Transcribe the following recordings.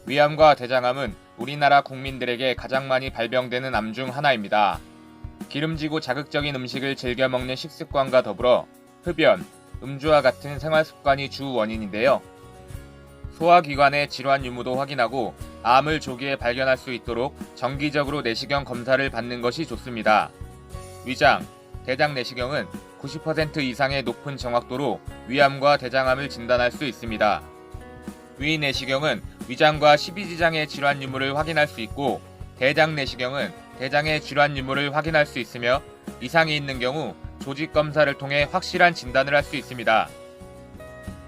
위암과 대장암은 우리나라 국민들에게 가장 많이 발병되는 암 중 하나입니다. 기름지고 자극적인 음식을 즐겨 먹는 식습관과 더불어 흡연, 음주와 같은 생활습관이 주 원인인데요. 소화기관의 질환 유무도 확인하고 암을 조기에 발견할 수 있도록 정기적으로 내시경 검사를 받는 것이 좋습니다. 위장, 대장 내시경은 90% 이상의 높은 정확도로 위암과 대장암을 진단할 수 있습니다. 위 내시경은 위장과 십이지장의 질환 유무를 확인할 수 있고, 대장 내시경은 대장의 질환 유무를 확인할 수 있으며 이상이 있는 경우 조직 검사를 통해 확실한 진단을 할 수 있습니다.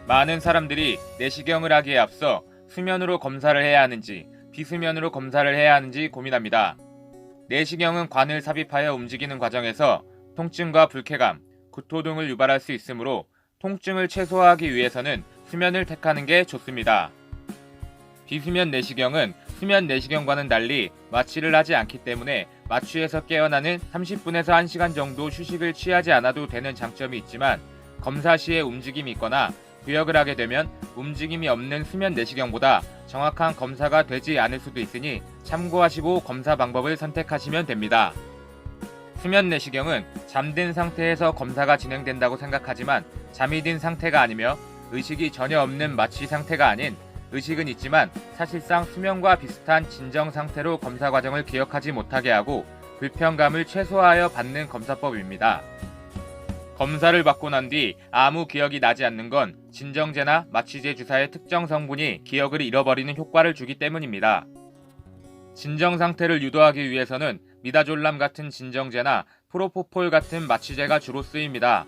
많은 사람들이 내시경을 하기에 앞서 수면으로 검사를 해야 하는지 비수면으로 검사를 해야 하는지 고민합니다. 내시경은 관을 삽입하여 움직이는 과정에서 통증과 불쾌감, 구토 등을 유발할 수 있으므로 통증을 최소화하기 위해서는 수면을 택하는 게 좋습니다. 비수면 내시경은 수면 내시경과는 달리 마취를 하지 않기 때문에 마취에서 깨어나는 30분에서 1시간 정도 휴식을 취하지 않아도 되는 장점이 있지만, 검사 시에 움직임이 있거나 구역을 하게 되면 움직임이 없는 수면 내시경보다 정확한 검사가 되지 않을 수도 있으니 참고하시고 검사 방법을 선택하시면 됩니다. 수면 내시경은 잠든 상태에서 검사가 진행된다고 생각하지만 잠이 든 상태가 아니며 의식이 전혀 없는 마취 상태가 아닌, 의식은 있지만 사실상 수면과 비슷한 진정 상태로 검사 과정을 기억하지 못하게 하고 불편감을 최소화하여 받는 검사법입니다. 검사를 받고 난 뒤 아무 기억이 나지 않는 건 진정제나 마취제 주사의 특정 성분이 기억을 잃어버리는 효과를 주기 때문입니다. 진정 상태를 유도하기 위해서는 미다졸람 같은 진정제나 프로포폴 같은 마취제가 주로 쓰입니다.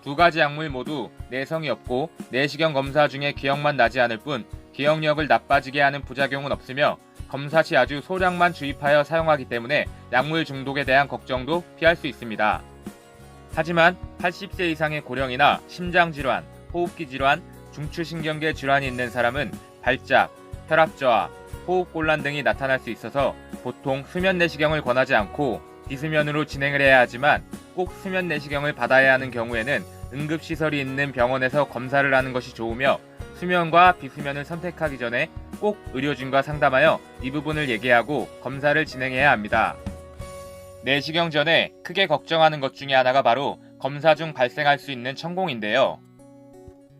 두 가지 약물 모두 내성이 없고 내시경 검사 중에 기억만 나지 않을 뿐 기억력을 나빠지게 하는 부작용은 없으며 검사 시 아주 소량만 주입하여 사용하기 때문에 약물 중독에 대한 걱정도 피할 수 있습니다. 하지만 80세 이상의 고령이나 심장질환, 호흡기 질환, 중추신경계 질환이 있는 사람은 발작, 혈압저하, 호흡곤란 등이 나타날 수 있어서 보통 수면 내시경을 권하지 않고 비수면으로 진행을 해야 하지만, 꼭 수면 내시경을 받아야 하는 경우에는 응급시설이 있는 병원에서 검사를 하는 것이 좋으며, 수면과 비수면을 선택하기 전에 꼭 의료진과 상담하여 이 부분을 얘기하고 검사를 진행해야 합니다. 내시경 전에 크게 걱정하는 것 중에 하나가 바로 검사 중 발생할 수 있는 천공인데요.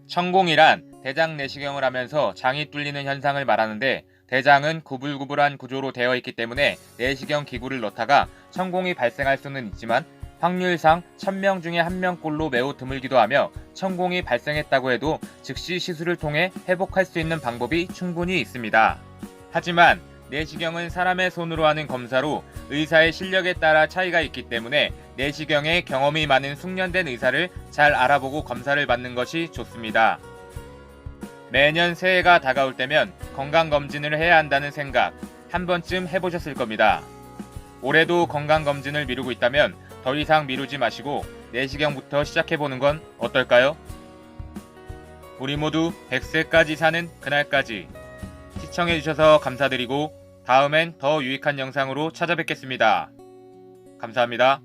천공이란 대장 내시경을 하면서 장이 뚫리는 현상을 말하는데, 대장은 구불구불한 구조로 되어 있기 때문에 내시경 기구를 넣다가 천공이 발생할 수는 있지만 확률상 1000명 중에 1명꼴로 매우 드물기도 하며, 천공이 발생했다고 해도 즉시 시술을 통해 회복할 수 있는 방법이 충분히 있습니다. 하지만 내시경은 사람의 손으로 하는 검사로 의사의 실력에 따라 차이가 있기 때문에 내시경에 경험이 많은 숙련된 의사를 잘 알아보고 검사를 받는 것이 좋습니다. 매년 새해가 다가올 때면 건강검진을 해야 한다는 생각 한 번쯤 해보셨을 겁니다. 올해도 건강검진을 미루고 있다면 더 이상 미루지 마시고 내시경부터 시작해보는 건 어떨까요? 우리 모두 100세까지 사는 그날까지 시청해주셔서 감사드리고, 다음엔 더 유익한 영상으로 찾아뵙겠습니다. 감사합니다.